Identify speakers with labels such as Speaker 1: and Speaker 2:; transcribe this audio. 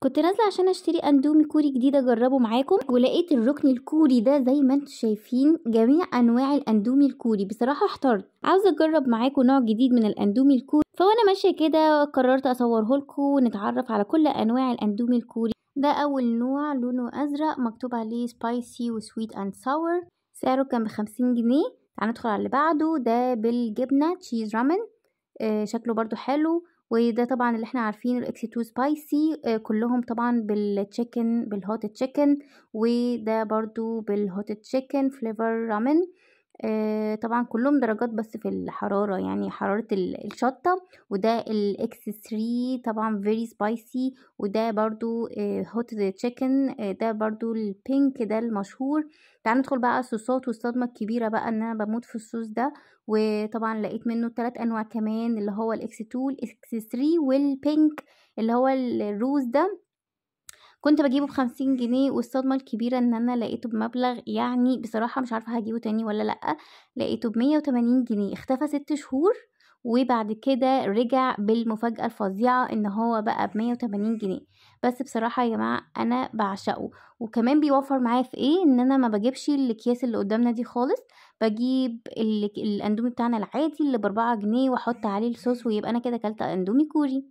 Speaker 1: كنت نازلة عشان اشتري اندومي كوري جديد اجربه معاكم، ولقيت الركن الكوري ده زي ما انتم شايفين جميع انواع الاندومي الكوري. بصراحة احترت، عاوزة اجرب معاكم نوع جديد من الاندومي الكوري، فوانا ماشية كده قررت اصوره لكم ونتعرف على كل انواع الاندومي الكوري. ده اول نوع لونه ازرق مكتوب عليه سبايسي وسويت اند ساور، سعره كان ب50 جنيه. تعالوا ندخل على اللي بعده، ده بالجبنة تشيز رامن. شكله برضو حلو. وده طبعا اللي احنا عارفينه الاكس 2 سبايسي، كلهم طبعا بالتشيكن بالهوت تشيكن. وده برضو بالهوت تشيكن فليفر رامن. طبعا كلهم درجات بس في الحرارة، يعني حرارة الشطة. وده الاكس 3 طبعا فيري سبايسي. وده برضو هوت تشيكن، ده برضو البينك ده المشهور. تعالوا ندخل بقى على الصوصات، والصدمة الكبيرة بقى ان انا بموت في الصوص ده. وطبعا لقيت منه 3 انواع كمان، اللي هو الاكس 2 الاكس 3 والبينك اللي هو الروز ده. كنت بجيبه ب50 جنيه، والصدمة الكبيرة ان انا لقيته بمبلغ، يعني بصراحة مش عارفة هجيبه تاني ولا لأ. لقيته ب180 جنيه، اختفى 6 شهور وبعد كده رجع بالمفاجأة الفظيعة ان هو بقى ب180 جنيه. بس بصراحة يا جماعة انا بعشقه. وكمان بيوفر معايا في ايه، ان انا ما بجيبش الاكياس اللي قدامنا دي خالص. بجيب الاندومي بتاعنا العادي اللي ب4 جنيه، واحط عليه الصوص، ويبقى انا كده اكلت اندومي كوري.